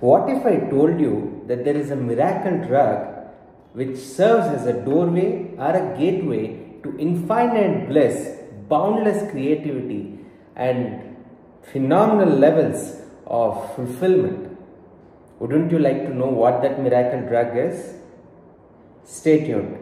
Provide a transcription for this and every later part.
What if I told you that there is a miracle drug which serves as a doorway or a gateway to infinite bliss, boundless creativity, and phenomenal levels of fulfillment? Wouldn't you like to know what that miracle drug is? Stay tuned.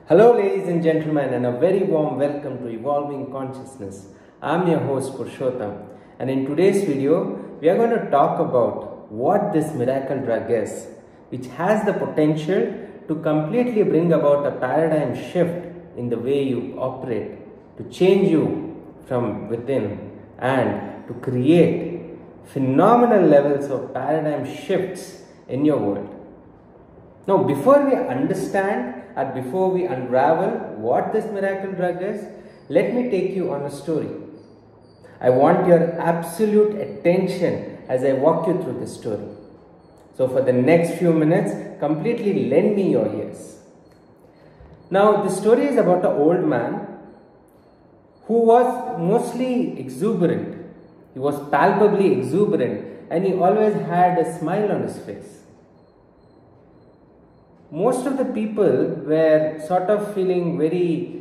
Hello ladies and gentlemen, and a very warm welcome to Evolving Consciousness. I'm your host Purushottam, and in today's video we are going to talk about what this miracle drug is, which has the potential to completely bring about a paradigm shift in the way you operate, to change you from within and to create phenomenal levels of paradigm shifts in your world. Now, before we understand or before we unravel what this miracle drug is, let me take you on a story. I want your absolute attention as I walk you through this story. So for the next few minutes, completely lend me your ears. Now, the story is about an old man who was mostly exuberant. He was palpably exuberant, and he always had a smile on his face. Most of the people were sort of feeling very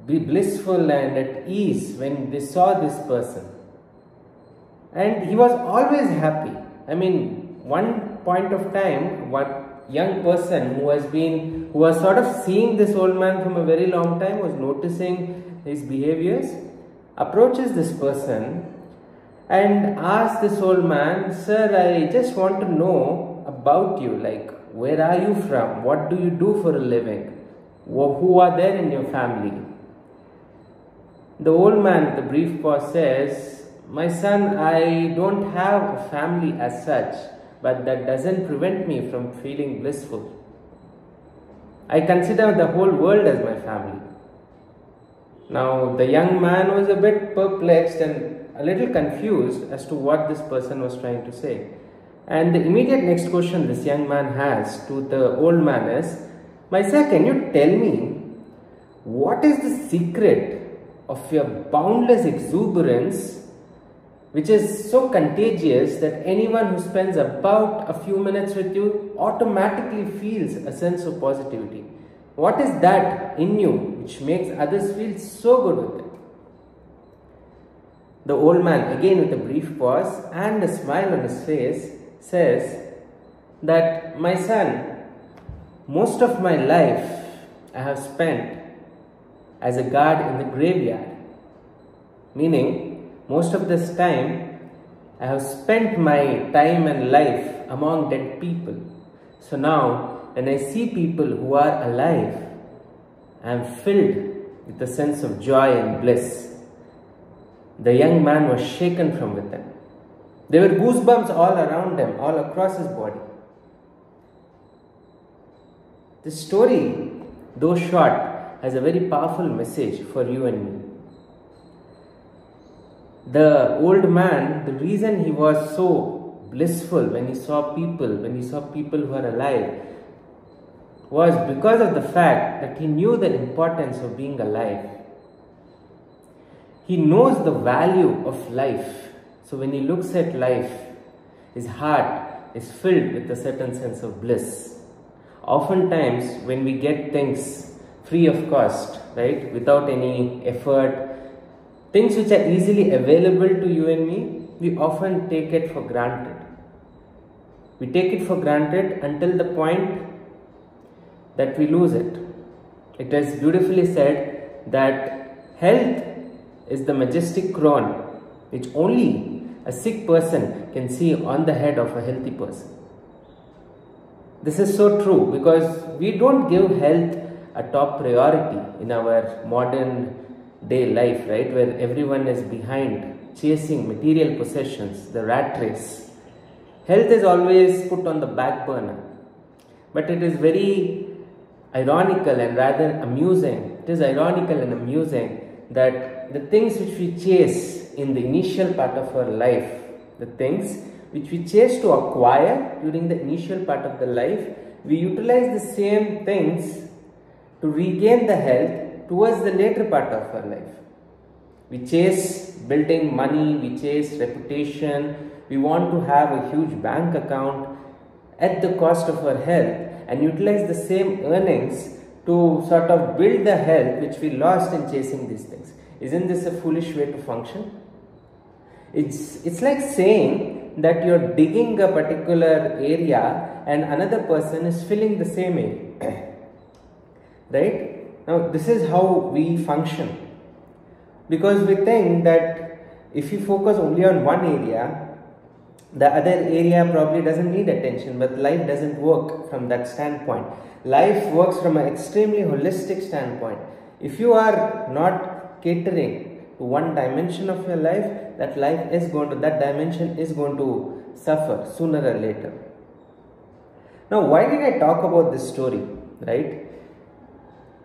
blissful and at ease when they saw this person. And he was always happy. I mean, one point of time, one young person who was sort of seeing this old man from a very long time, was noticing his behaviors, approaches this person and asks this old man, "Sir, I just want to know about you, like, where are you from? What do you do for a living? Who are there in your family?" The old man with a brief pause says, "My son, I don't have a family as such, but that doesn't prevent me from feeling blissful. I consider the whole world as my family." Now, the young man was a bit perplexed and a little confused as to what this person was trying to say. And the immediate next question this young man has to the old man is, "My sir, can you tell me what is the secret of your boundless exuberance, which is so contagious that anyone who spends about a few minutes with you automatically feels a sense of positivity? What is that in you which makes others feel so good with it?" The old man, again with a brief pause and a smile on his face, says that, "My son, most of my life I have spent as a guard in the graveyard. Meaning, most of this time I have spent my time and life among dead people. So now, when I see people who are alive, I am filled with a sense of joy and bliss." The young man was shaken from within. There were goosebumps all around him, all across his body. This story, though short, has a very powerful message for you and me. The old man, the reason he was so blissful when he saw people who are alive, was because of the fact that he knew the importance of being alive. He knows the value of life. So when he looks at life, his heart is filled with a certain sense of bliss. Oftentimes, when we get things free of cost, right, without any effort, things which are easily available to you and me, we often take it for granted. We take it for granted until the point that we lose it. It is beautifully said that health is the majestic crown which only a sick person can see on the head of a healthy person. This is so true because we don't give health a top priority in our modern day life, right, where everyone is behind chasing material possessions, the rat race. Health is always put on the back burner. But it is very ironical and rather amusing. It is ironical and amusing that the things which we chase in the initial part of our life, the things which we chase to acquire during the initial part of the life, we utilize the same things to regain the health towards the later part of our life. We chase building money, we chase reputation, We want to have a huge bank account at the cost of our health and utilize the same earnings to sort of build the health which we lost in chasing these things. Isn't this a foolish way to function? It's like saying that you're digging a particular area and another person is filling the same area. Right? Now this is how we function, because we think that if you focus only on one area, the other area probably doesn't need attention, but life doesn't work from that standpoint. Life works from an extremely holistic standpoint. If you are not catering to one dimension of your life, that dimension is going to suffer sooner or later. Now, why did I talk about this story, right?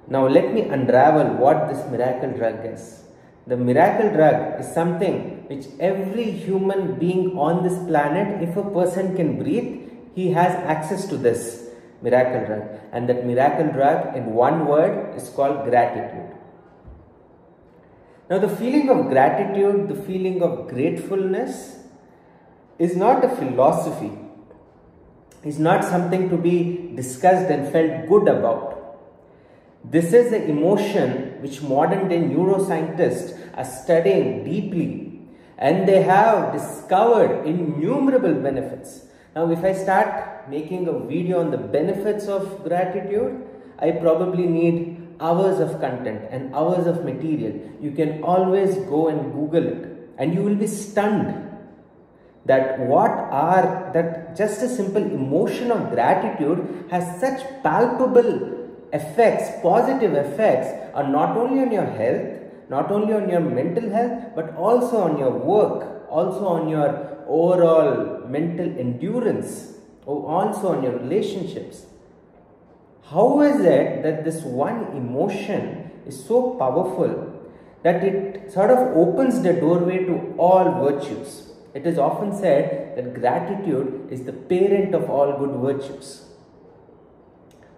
Now, let me unravel what this miracle drug is. The miracle drug is something which every human being on this planet, if a person can breathe, he has access to this miracle drug. And that miracle drug, in one word, is called gratitude. Now, the feeling of gratitude, the feeling of gratefulness is not a philosophy. It's not something to be discussed and felt good about. This is an emotion which modern day neuroscientists are studying deeply, and they have discovered innumerable benefits. Now, if I start making a video on the benefits of gratitude, I probably need hours of content and hours of material. You can always go and Google it, and you will be stunned that just a simple emotion of gratitude has such palpable effects, positive effects, are not only on your health, not only on your mental health, but also on your work, also on your overall mental endurance, or also on your relationships. How is it that this one emotion is so powerful that it sort of opens the doorway to all virtues? It is often said that gratitude is the parent of all good virtues.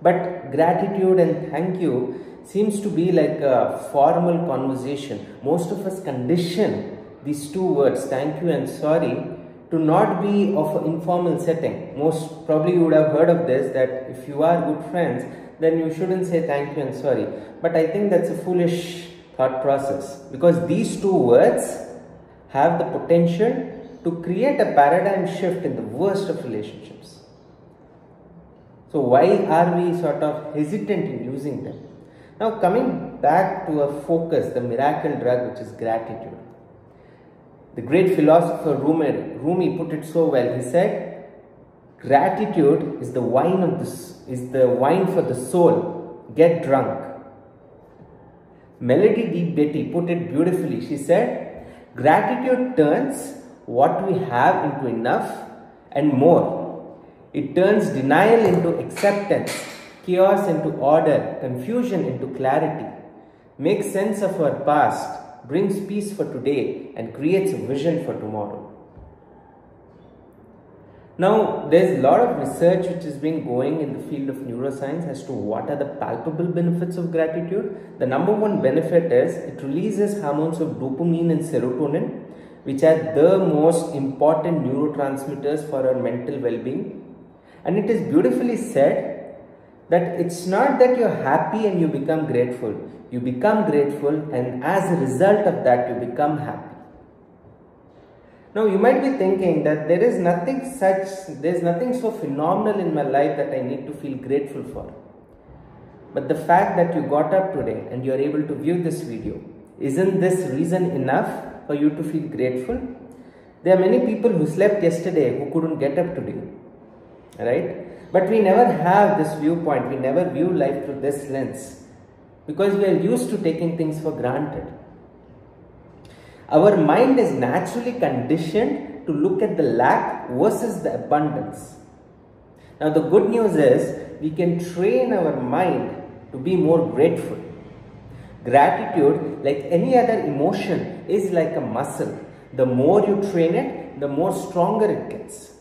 But gratitude and thank you seems to be like a formal conversation. Most of us condition these two words, thank you and sorry, to not be of an informal setting. Most probably you would have heard of this, that if you are good friends, then you shouldn't say thank you and sorry. But I think that's a foolish thought process, because these two words have the potential to create a paradigm shift in the worst of relationships. So why are we sort of hesitant in using them? Now, coming back to a focus, the miracle drug, which is gratitude. The great philosopher Rumi put it so well. He said, gratitude is the wine for the soul. Get drunk. Melody D. Beatty put it beautifully. She said, gratitude turns what we have into enough and more. It turns denial into acceptance, chaos into order, confusion into clarity, makes sense of our past, brings peace for today, and creates a vision for tomorrow. Now, there's a lot of research which has been going in the field of neuroscience as to what are the palpable benefits of gratitude. The number one benefit is it releases hormones of dopamine and serotonin, which are the most important neurotransmitters for our mental well-being. And it is beautifully said that it's not that you're happy and you become grateful. You become grateful, and as a result of that, you become happy. Now, you might be thinking that there's nothing so phenomenal in my life that I need to feel grateful for. But the fact that you got up today and you're able to view this video, isn't this reason enough for you to feel grateful? There are many people who slept yesterday who couldn't get up today. Right? But we never have this viewpoint. We never view life through this lens, because we are used to taking things for granted. Our mind is naturally conditioned to look at the lack versus the abundance. Now, the good news is we can train our mind to be more grateful. Gratitude, like any other emotion, is like a muscle. The more you train it, the more stronger it gets.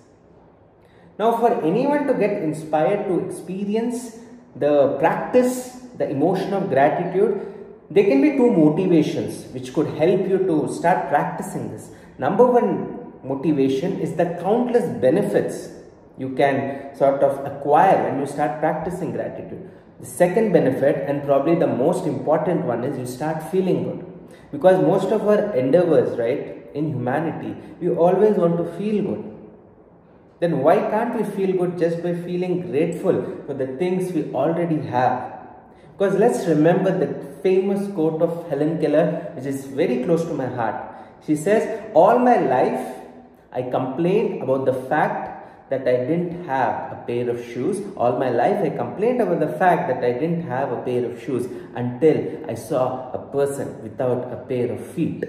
Now, for anyone to get inspired to experience the emotion of gratitude, there can be two motivations which could help you to start practicing this. Number one motivation is the countless benefits you can sort of acquire when you start practicing gratitude. The second benefit, and probably the most important one, is you start feeling good. Because most of our endeavors, right, in humanity, we always want to feel good. Then why can't we feel good just by feeling grateful for the things we already have? Because let's remember the famous quote of Helen Keller, which is very close to my heart. She says, all my life I complained about the fact that I didn't have a pair of shoes. All my life I complained about the fact that I didn't have a pair of shoes until I saw a person without a pair of feet.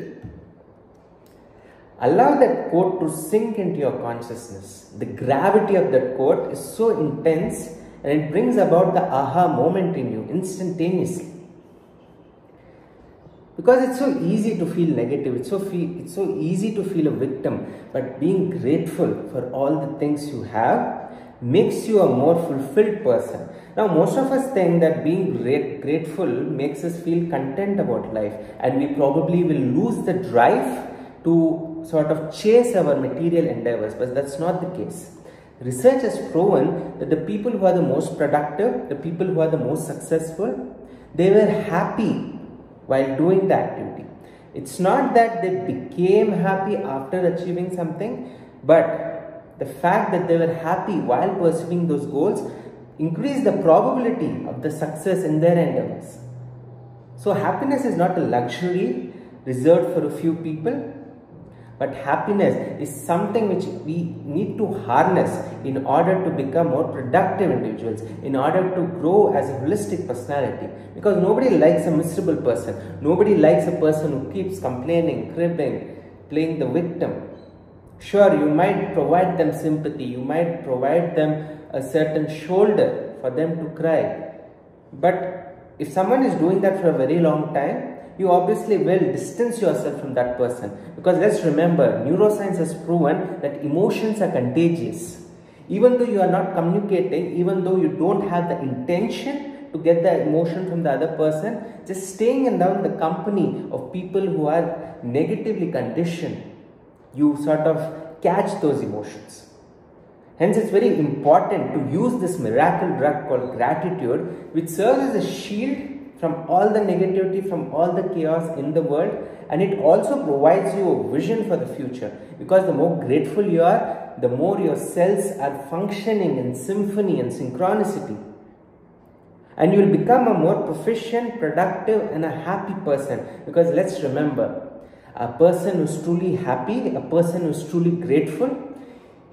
Allow that quote to sink into your consciousness. The gravity of that quote is so intense and it brings about the aha moment in you instantaneously. Because it's so easy to feel negative, it's so easy to feel a victim, but being grateful for all the things you have makes you a more fulfilled person. Now, most of us think that being grateful makes us feel content about life, and we probably will lose the drive to sort of chase our material endeavors, but that's not the case. Research has proven that the people who are the most productive, the people who are the most successful, they were happy while doing the activity. It's not that they became happy after achieving something, but the fact that they were happy while pursuing those goals increased the probability of the success in their endeavors. So happiness is not a luxury reserved for a few people, but happiness is something which we need to harness in order to become more productive individuals, in order to grow as a holistic personality. Because nobody likes a miserable person. Nobody likes a person who keeps complaining, cribbing, playing the victim. Sure, you might provide them sympathy, you might provide them a certain shoulder for them to cry. But if someone is doing that for a very long time, you obviously will distance yourself from that person. Because let's remember, neuroscience has proven that emotions are contagious. Even though you are not communicating, even though you don't have the intention to get the emotion from the other person, just staying in the company of people who are negatively conditioned, you sort of catch those emotions. Hence, it's very important to use this miracle drug called gratitude, which serves as a shield from all the negativity, from all the chaos in the world, and it also provides you a vision for the future. Because the more grateful you are, the more your cells are functioning in symphony and synchronicity. And you will become a more proficient, productive and a happy person. Because let's remember, a person who is truly happy, a person who is truly grateful,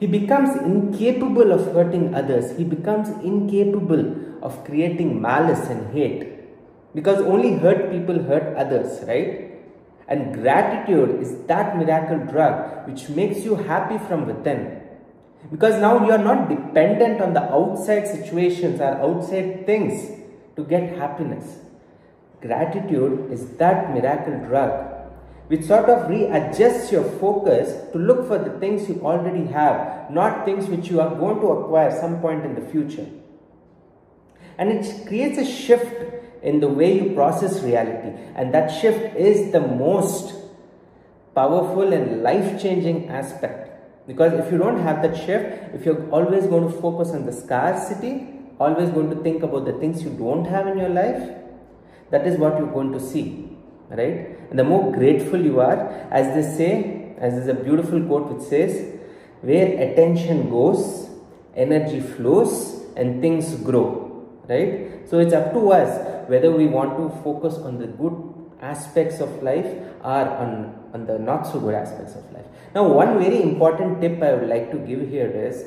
he becomes incapable of hurting others. He becomes incapable of creating malice and hate. Because only hurt people hurt others, right? And gratitude is that miracle drug which makes you happy from within. Because now you are not dependent on the outside situations or outside things to get happiness. Gratitude is that miracle drug which sort of readjusts your focus to look for the things you already have, not things which you are going to acquire some point in the future. And it creates a shift in the way you process reality, and that shift is the most powerful and life-changing aspect. Because if you don't have that shift, if you're always going to focus on the scarcity, always going to think about the things you don't have in your life, that is what you're going to see, right? And the more grateful you are, as they say, as there's a beautiful quote which says, where attention goes, energy flows and things grow, right? So it's up to us whether we want to focus on the good aspects of life or on the not so good aspects of life. Now, one very important tip I would like to give here is,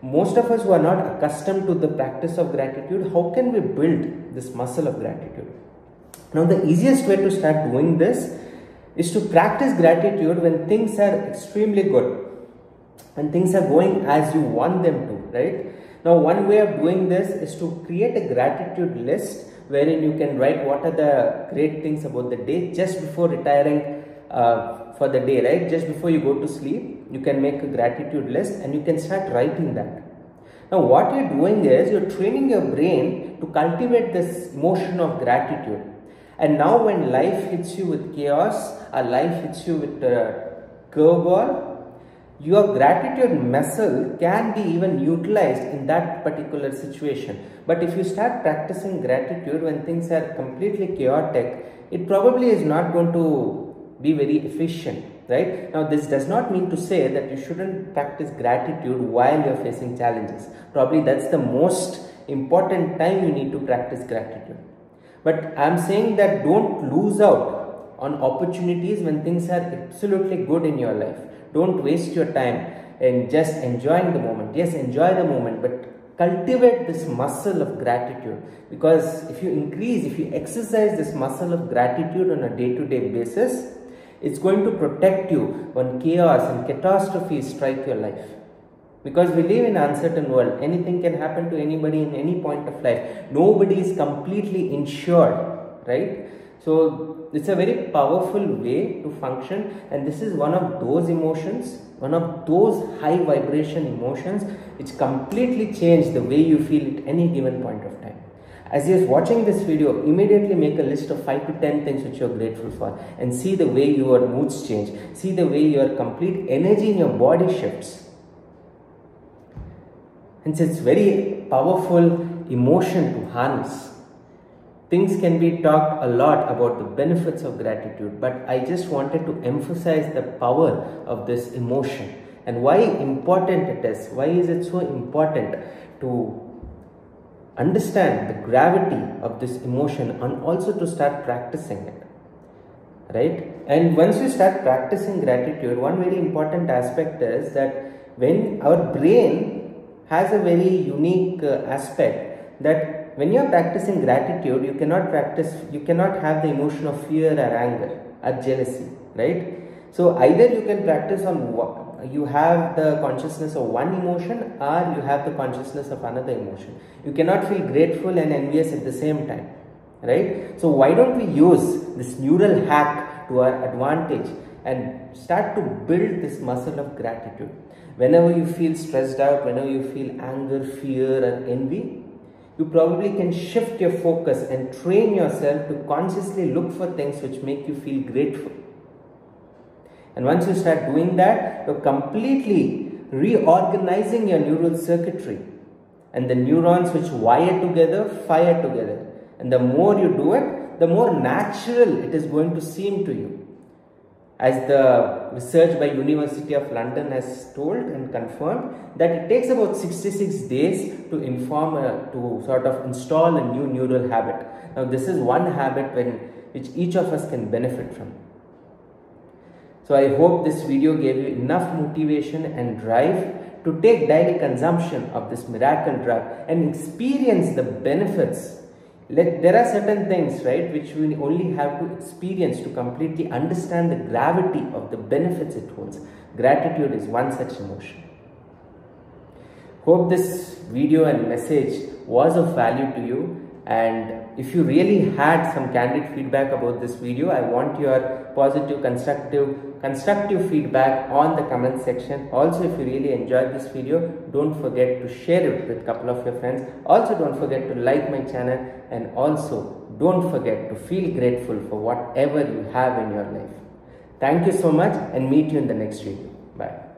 most of us who are not accustomed to the practice of gratitude, how can we build this muscle of gratitude? Now, the easiest way to start doing this is to practice gratitude when things are extremely good and things are going as you want them to, right? Now, one way of doing this is to create a gratitude list wherein you can write what are the great things about the day just before retiring for the day, right? Just before you go to sleep, you can make a gratitude list and you can start writing that. Now, what you're doing is you're training your brain to cultivate this emotion of gratitude. And now when life hits you with chaos or life hits you with a curveball, your gratitude muscle can be even utilized in that particular situation. But if you start practicing gratitude when things are completely chaotic, it probably is not going to be very efficient, right? Now, this does not mean to say that you shouldn't practice gratitude while you're facing challenges. Probably that's the most important time you need to practice gratitude. But I'm saying that don't lose out on opportunities when things are absolutely good in your life. Don't waste your time in just enjoying the moment. Yes, enjoy the moment, but cultivate this muscle of gratitude, because if you exercise this muscle of gratitude on a day-to-day basis, it's going to protect you when chaos and catastrophes strike your life. Because we live in an uncertain world. Anything can happen to anybody in any point of life. Nobody is completely insured, right? So it's a very powerful way to function, and this is one of those emotions, one of those high vibration emotions which completely change the way you feel at any given point of time. As you're watching this video, immediately make a list of 5 to 10 things which you're grateful for, and see the way your moods change, see the way your complete energy in your body shifts. Hence, it's very powerful emotion to harness. Things can be talked a lot about the benefits of gratitude, but I just wanted to emphasize the power of this emotion and why important it is. Why is it so important to understand the gravity of this emotion and also to start practicing it, right? And once you start practicing gratitude, one very important aspect is that when our brain has a very unique aspect, that when you are practicing gratitude, you cannot have the emotion of fear or anger or jealousy, right? So either you can practice on, you have the consciousness of one emotion, or you have the consciousness of another emotion. You cannot feel grateful and envious at the same time, right? So why don't we use this neural hack to our advantage and start to build this muscle of gratitude? Whenever you feel stressed out, whenever you feel anger, fear or envy, you probably can shift your focus and train yourself to consciously look for things which make you feel grateful. And once you start doing that, you're completely reorganizing your neural circuitry, and the neurons which wire together fire together. And the more you do it, the more natural it is going to seem to you. As the research by University of London has told and confirmed, that it takes about 66 days to sort of install a new neural habit. Now, this is one habit which each of us can benefit from. So I hope this video gave you enough motivation and drive to take daily consumption of this miracle drug and experience the benefits. There are certain things, right, which we only have to experience to completely understand the gravity of the benefits it holds. Gratitude is one such emotion. Hope this video and message was of value to you, and if you really had some candid feedback about this video, I want your positive, constructive feedback on the comment section. Also, if you really enjoyed this video, don't forget to share it with a couple of your friends. Also, don't forget to like my channel, and also don't forget to feel grateful for whatever you have in your life. Thank you so much, and meet you in the next video. Bye.